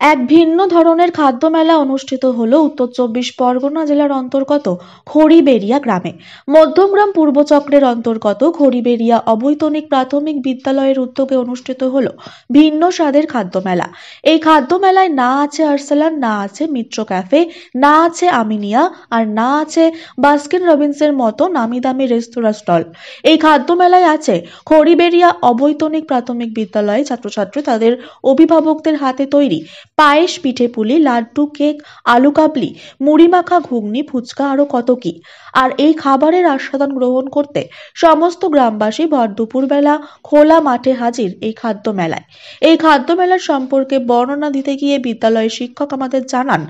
এক ভিন্ন ধরনের খাদ্য মেলা অনুষ্ঠিত হলো উত্তর চব্বিশ পরগনা জেলার অন্তর্গত খড়িবেড়িয়া গ্রামে। মধ্যমগ্রাম পূর্ব চক্রের অন্তর্গত খড়িবেড়িয়া অবৈতনিক প্রাথমিক বিদ্যালয়ের উদ্যোগে অনুষ্ঠিত হলো ভিন্ন স্বাদের খাদ্য মেলা। এই খাদ্য মেলায় না আছে আরসালান, না আছে মিত্র ক্যাফে, না আছে আমিনিয়া, আর না আছে বাস্কিন রবিন্সের মতো নামি দামি রেস্তোরাঁ স্টল। এই খাদ্য মেলায় আছে খড়িবেড়িয়া অবৈতনিক প্রাথমিক বিদ্যালয়ে ছাত্রছাত্রী তাদের অভিভাবকদের হাতে তৈরি পায়েস, পিঠে পুলি, লাড্ডু, কেক, আলু কাবলি, মুড়ি মাখা, ঘুগনি, ফুচকা আরো কত কি। আর এই খাবারের আস্বাদন গ্রহণ করতে সমস্ত গ্রামবাসী ভর দুপুরবেলা খোলা মাঠে হাজির এই খাদ্য মেলায়। এই খাদ্য মেলার সম্পর্কে বর্ণনা দিতে গিয়ে বিদ্যালয়ের শিক্ষক আমাদের জানান,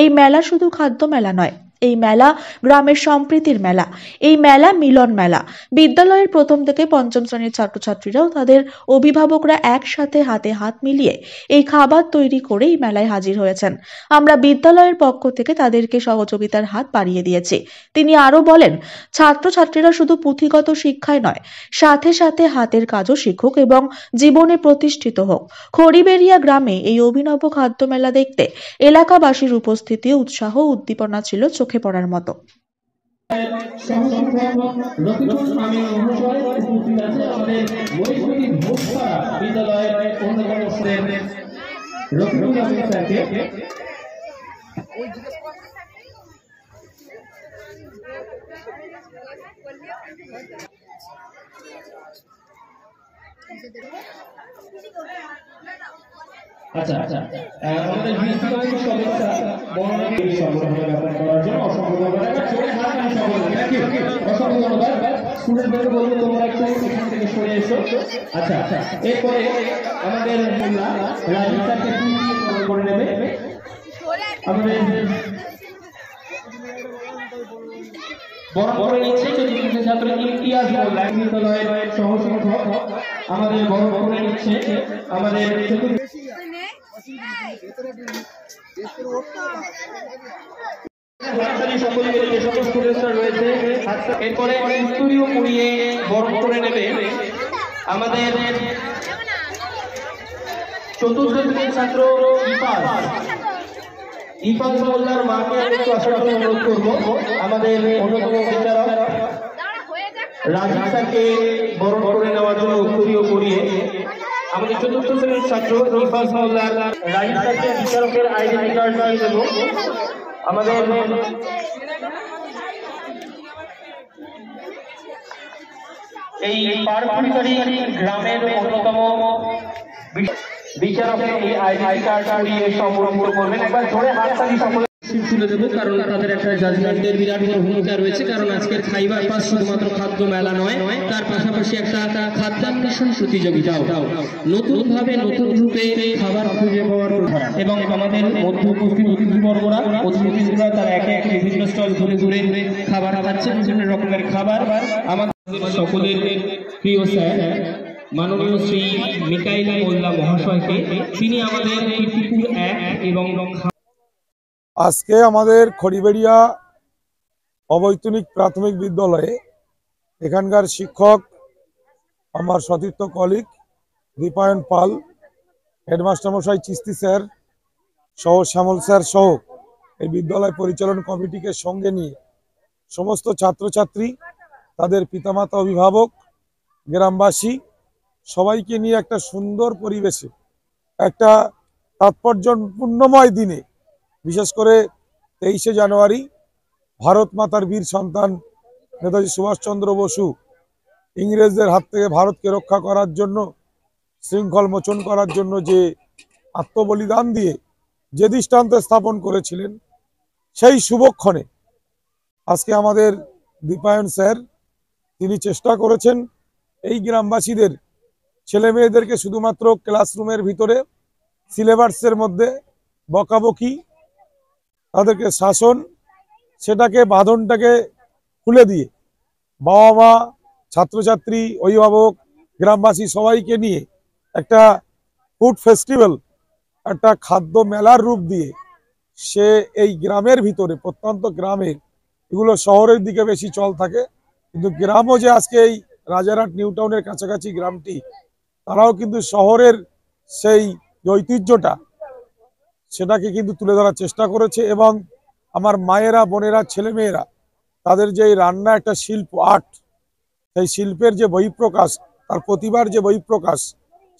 এই মেলা শুধু খাদ্য মেলা নয়, এই মেলা গ্রামের সম্প্রীতির মেলা, এই মেলা মিলন মেলা। বিদ্যালয়ের প্রথম থেকে পঞ্চম শ্রেণীর ছাত্রছাত্রীরাও তাদের অভিভাবকরা একসাথে হাতে হাত মিলিয়ে এই খাবার তৈরি করে এই মেলায় হাজির হয়েছেন। আমরা বিদ্যালয়ের পক্ষ থেকে তাদেরকে সহযোগিতার হাত বাড়িয়ে দিয়েছি। তিনি আরো বলেন, ছাত্রছাত্রীরা শুধু পুঁথিগত শিক্ষায় নয়, সাথে সাথে হাতের কাজও শিখুক এবং জীবনে প্রতিষ্ঠিত হোক। খড়িবেড়িয়া গ্রামে এই অভিনব খাদ্য মেলা দেখতে এলাকাবাসীর উপস্থিতি, উৎসাহ, উদ্দীপনা ছিল চোখে পড়ার মতো। আচ্ছা আচ্ছা আমাদের বিশ্ববিদ্যালয়ের সদস্যরা বর্ণনাকে সম্পূর্ণ ব্যাপার করার জন্য অসংখ্য ধন্যবাদ। চলে হাত আমি সকলকে থ্যাংক ইউ, অসংখ্য ধন্যবাদ। স্টুডেন্টদেরকে বলবো তোমরা একটু এখান থেকে সরে এসো। আচ্ছা আচ্ছা এরপরে আমাদের রাজীব স্যারকে করে নেবে। আমাদের বরণ করে নিচ্ছে চতুর্থ ছাত্র ইতিহাস বিদ্যালয়ের সহসংখ্যক আমাদের বরণ করে নিচ্ছে আমাদের এরপরে উত্তরীয় পুড়িয়ে বরণ করে নেবে আমাদের চতুর্থ শ্রেণীর ছাত্র ইফাজ মোল্লার মাকে একটু আসার জন্য অনুরোধ করবো। আমাদের অন্যতম বিচারক রাজীব স্যারকে বরণ করে নেওয়ার জন্য উত্তরীয় পুড়িয়ে আমাদের চতুর্থ শ্রেণীর ছাত্র ইফাজ মোল্লার রাজীব স্যারকে বিচারকের আইডেন্টি কার্ড দিয়ে দেবো। আমাদের এই পারপুরিবাড়ি গ্রামের অন্যতম বিচারকের এই আইডেন্টি কার্ড দিয়ে সম্মানিত করবেন। একবার জোরে হাততালি সকলে তুলে দেবো, কারণ তাদের একটা জাজমেন্টের বিরাট বড় ভূমিকা রয়েছে। কারণ আজকের খাইবার পাস শুধুমাত্র খাদ্য মেলা নয়, তার পাশাপাশি একটা খাদ্যান্বেষণ প্রতিযোগিতাও। নতুন ভাবে নতুন রূপে খাবার খুঁজে পাওয়ার এবং আমাদের মধ্যে উপস্থিত অতিথিবৃন্দরা তারা একে একে বিভিন্ন স্টল ঘুরে ঘুরে খাবার খাচ্ছে, বিভিন্ন রকমের খাবার। আমাদের সকলের প্রিয় স্যার মাননীয় শ্রী মিকাইল মোল্লা মহাশয়কে, তিনি আমাদের কীর্তিপুর 1 এবং আজকে আমাদের খড়িবেড়িয়া অবৈতনিক প্রাথমিক বিদ্যালয়ে এখানকার শিক্ষক আমার সতীর্থ কলিগ দীপায়ন পাল, হেডমাস্টার মশাই চিস্তি স্যার সহ শ্যামল স্যার সহ এই বিদ্যালয় পরিচালন কমিটিকে সঙ্গে নিয়ে সমস্ত ছাত্রছাত্রী, তাদের পিতামাতা, অভিভাবক, গ্রামবাসী সবাইকে নিয়ে একটা সুন্দর পরিবেশে একটা তাৎপর্যপূর্ণময় দিনে, বিশেষ করে 23শে জানুয়ারি ভারত মাতার বীর সন্তান নেতাজি সুভাষচন্দ্র বসু ইংরেজদের হাত থেকে ভারতকে রক্ষা করার জন্য, শৃঙ্খল মোচন করার জন্য যে আত্মবলিদান দিয়ে যে দৃষ্টান্ত স্থাপন করেছিলেন, সেই শুভক্ষণে আজকে আমাদের দীপায়ন স্যার তিনি চেষ্টা করেছেন এই গ্রামবাসীদের, ছেলে মেয়েদেরকে শুধুমাত্র ক্লাসরুমের ভিতরে সিলেবাসের মধ্যে বকাবকি, তাদেরকে শাসন, সেটাকে বাঁধনটাকে খুলে দিয়ে বাবা মা, ছাত্রছাত্রী, অভিভাবক, গ্রামবাসী সবাইকে নিয়ে একটা ফুড ফেস্টিভ্যাল, একটা খাদ্য মেলার রূপ দিয়ে সে এই গ্রামের ভিতরে, প্রত্যন্ত গ্রামের, এগুলো শহরের দিকে বেশি চল থাকে, কিন্তু গ্রামও যে আজকে এই রাজারহাট নিউ টাউনের কাছাকাছি গ্রামটি, তারাও কিন্তু শহরের সেই ঐতিহ্যটা সেটাকে কিন্তু তুলে ধরার চেষ্টা করেছে। এবং আমার মায়েরা, বোনেরা, ছেলেমেয়েরা তাদের যে এই রান্না একটা শিল্প, আর্ট, সেই শিল্পের যে বহিঃপ্রকাশ, তার প্রতিভার যে বহিঃপ্রকাশ,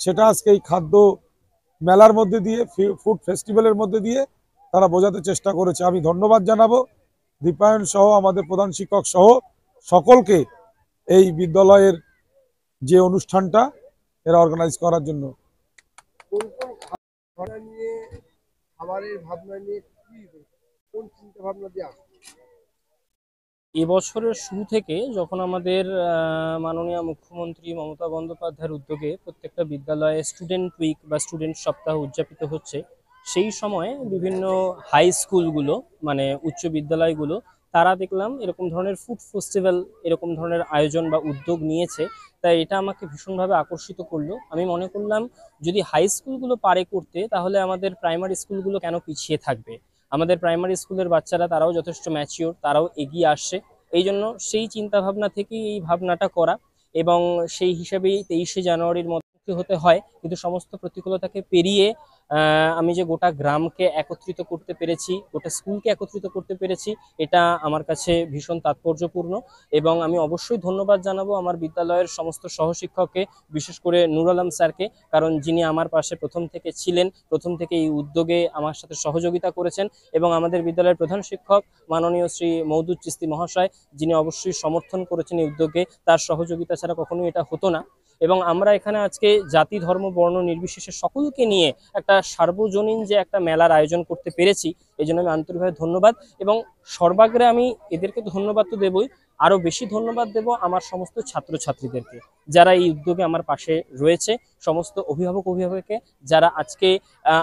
সেটা আজকে এই খাদ্য মেলার মধ্যে দিয়ে, ফুড ফেস্টিভ্যালের মধ্যে দিয়ে তারা বোঝাতে চেষ্টা করেছে। আমি ধন্যবাদ জানাবো দীপায়ন সহ আমাদের প্রধান শিক্ষক সহ সকলকে এই বিদ্যালয়ের যে অনুষ্ঠানটা এরা অর্গানাইজ করার জন্য। কোন কোন খাবার নিয়ে, খাবারের ভাবনা নিয়ে কোন চিন্তা ভাবনা দিয়ে আসছে? এবছরের শুরু থেকে যখন আমাদের মাননীয় মুখ্যমন্ত্রী মমতা বন্দ্যোপাধ্যায়ের উদ্যোগে প্রত্যেকটা বিদ্যালয়ে স্টুডেন্ট উইক বা স্টুডেন্ট সপ্তাহ উদযাপিত হচ্ছে, সেই সময়ে বিভিন্ন হাই স্কুলগুলো মানে উচ্চ বিদ্যালয়গুলো তারা দেখলাম এরকম ধরনের ফুড ফেস্টিভ্যাল এরকম ধরনের আয়োজন বা উদ্যোগ নিয়েছে। তাই এটা আমাকে ভীষণভাবে আকর্ষিত করলো। আমি মনে করলাম যদি হাই স্কুলগুলো পারে করতে, তাহলে আমাদের প্রাইমারি স্কুলগুলো কেন পিছিয়ে থাকবে। আমাদের প্রাইমারি স্কুলের বাচ্চারা তারাও যথেষ্ট ম্যাচিওর, তারাও এগিয়ে আসছে। এই জন্য সেই চিন্তা ভাবনা থেকেই এই ভাবনাটা করা, এবং সেই হিসাবেই 23শে জানুয়ারির মধ্যে হতে হয়। কিন্তু সমস্ত প্রতিকূলতাকে পেরিয়ে আমি যে গোটা গ্রামকে একত্রিত করতে পেরেছি, গোটা স্কুলকে একত্রিত করতে পেরেছি, এটা আমার কাছে ভীষণ তাৎপর্যপূর্ণ। এবং আমি অবশ্যই ধন্যবাদ জানাবো আমার বিদ্যালয়ের সমস্ত সহশিক্ষককে, বিশেষ করে নুর আলম স্যারকে, কারণ যিনি আমার পাশে প্রথম থেকে ছিলেন, প্রথম থেকে এই উদ্যোগে আমার সাথে সহযোগিতা করেছেন। এবং আমাদের বিদ্যালয়ের প্রধান শিক্ষক মাননীয় শ্রী মওদুদ চিস্তি মহাশয়, যিনি অবশ্যই সমর্থন করেছেন এই উদ্যোগে, তার সহযোগিতা ছাড়া কখনোই এটা হতো না। এবং আমরা এখানে আজকে জাতি, ধর্ম, বর্ণ নির্বিশেষে সকলকে নিয়ে একটা সার্বজনীন যে একটা মেলার আয়োজন করতে পেরেছি, এই জন্য আমি আন্তরিকভাবে ধন্যবাদ। এবং সর্বাগ্রে আমি এদেরকে ধন্যবাদ তো দেবই, আরো বেশি ধন্যবাদ দেব আমার সমস্ত ছাত্রছাত্রীদেরকে, যারা এই উদ্যোগে আমার পাশে রয়েছে, সমস্ত অভিভাবক অভিভাবককে, যারা আজকে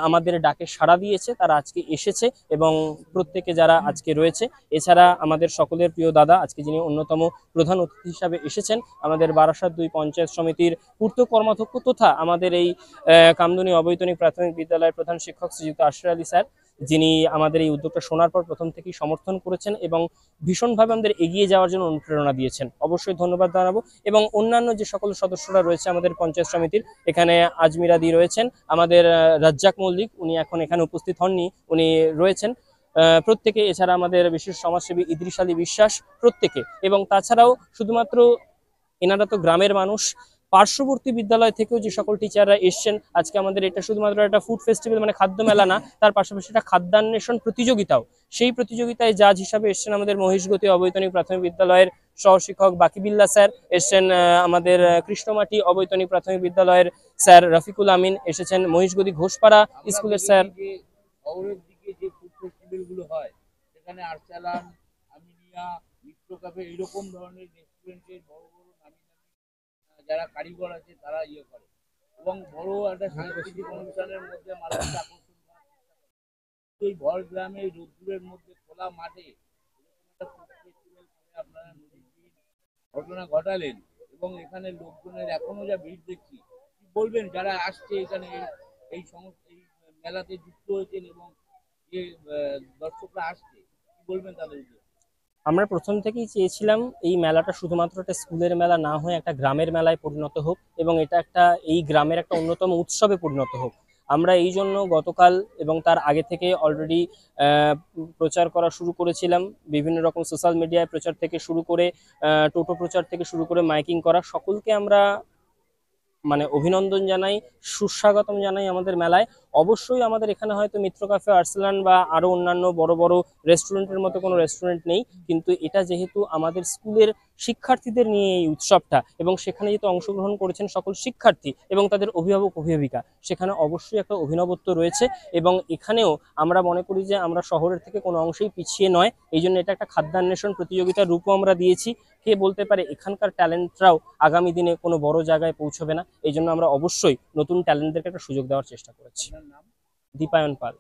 আমাদের ডাকে সাড়া দিয়েছে, তারা আজকে এসেছে এবং প্রত্যেকে যারা আজকে রয়েছে। এছাড়া আমাদের সকলের প্রিয় দাদা আজকে যিনি অন্যতম প্রধান অতিথি হিসাবে এসেছেন, আমাদের বারাসাত 2 পঞ্চায়েত সমিতির পূর্ত কর্মাধ্যক্ষ তথা আমাদের এই কামদুনি অবৈতনিক প্রাথমিক বিদ্যালয়ের প্রধান শিক্ষক শ্রীযুক্ত আশরার আলী স্যার, যিনি আমাদের এই উদ্যোগটা শোনার পর প্রথম থেকেই সমর্থন করেছেন এবং ভীষণভাবে আমাদের এগিয়ে যাওয়ার জন্য অনুপ্রেরণা দিয়েছেন। অবশ্যই ধন্যবাদ জানাবো। এবং অন্যান্য যে সকল সদস্যরা রয়েছে আমাদের পঞ্চায়েত সমিতির, এখানে আজমিরা দি রয়েছেন, আমাদের রাজ্জাক মল্লিক, উনি এখন এখানে উপস্থিত হননি, উনি রয়েছেন প্রত্যেকে। এছাড়া আমাদের বিশেষ সমাজসেবী ইদ্রিস আলী বিশ্বাস, প্রত্যেকে। এবং তাছাড়াও শুধুমাত্র এনারা তো গ্রামের মানুষ, পার্শ্ববর্তী বিদ্যালয় থেকেও যে সকল টিচাররা এসছেন আজকে আমাদের এটা শুধুমাত্র একটা ফুড ফেস্টিভ্যাল মানে খাদ্য মেলা না, তার পাশাপাশি একটা খাদ্যান্বেষণ প্রতিযোগিতাও। সেই প্রতিযোগিতায় জাজ হিসাবে এসছেন আমাদের মহিষগতি অবৈতনিক প্রাথমিক বিদ্যালয়ের সহশিক্ষক বাকিবিল্লা স্যার, এসছেন আমাদের কৃষ্ণমাটি অবৈতনিক প্রাথমিক বিদ্যালয়ের স্যার রফিকুল আমিন, এসেছেন মহিষগতি ঘোষপাড়া স্কুলের স্যার। শহরের দিকে যে ফুড ফেস্টিভ্যাল গুলো হয় সেখানে আরসালান, আমিনিয়া, মিত্র ক্যাফে এইরকম ধরনের রেস্টুরেন্টের বড় বড় নামি যারা কারিগর আছে তারা ইয়ে করে এবং বড় একটা সাংস্কৃতিক অনুষ্ঠানের মধ্যে মানুষকে আকর্ষণ করার চেষ্টা করে। এই ভর গ্রামে রোদ্দুরের মধ্যে খোলা মাঠে একটা ফুড ফেস্টিভ্যাল করে আপনারা নদীর ঘটনা ঘটালেন এবং এখানে লোকজনের এখনো যা ভিড় দেখছি, কি বলবেন যারা আসছে এখানে এই সমস্ত এই মেলাতে যুক্ত হয়েছেন এবং যে দর্শকরা আসছে, কি বলবেন তাদের উদ্দেশ্যে? আমরা প্রথম থেকেই চেয়েছিলাম এই মেলাটা শুধুমাত্র একটা স্কুলের মেলা না হয়ে একটা গ্রামের মেলায় পরিণত হোক এবং এটা একটা এই গ্রামের একটা অন্যতম উৎসবে পরিণত হোক। আমরা এই জন্য গতকাল এবং তার আগে থেকে অলরেডি প্রচার করা শুরু করেছিলাম, বিভিন্ন রকম সোশ্যাল মিডিয়ায় প্রচার থেকে শুরু করে টোটো প্রচার থেকে শুরু করে মাইকিং করা, সকলকে আমরা মানে অভিনন্দন জানাই, সুস্বাগতম জানাই আমাদের মেলায়। অবশ্যই আমাদের এখানে হয়তো মিত্র ক্যাফে, আরসালান বা আরো অন্যান্য বড় বড় রেস্টুরেন্টের মতো কোনো রেস্টুরেন্ট নেই, কিন্তু এটা যেহেতু আমাদের স্কুলের শিক্ষার্থীদের নিয়ে এই উৎসবটা এবং সেখানে যেহেতু অংশগ্রহণ করেছেন সকল শিক্ষার্থী এবং তাদের অভিভাবক অভিভাবিকা, সেখানে অবশ্যই একটা অভিনবত্ব রয়েছে। এবং এখানেও আমরা মনে করি যে আমরা শহরের থেকে কোনো অংশেই পিছিয়ে নয়, এই জন্য এটা একটা খাদ্যান্বেষণ প্রতিযোগিতার রূপও আমরা দিয়েছি। কে বলতে পারে এখানকার ট্যালেন্টরাও আগামী দিনে কোনো বড় জায়গায় পৌঁছবে না, এই জন্য আমরা অবশ্যই নতুন ট্যালেন্টদেরকে একটা সুযোগ দেওয়ার চেষ্টা করেছি। দীপায়ন পাল।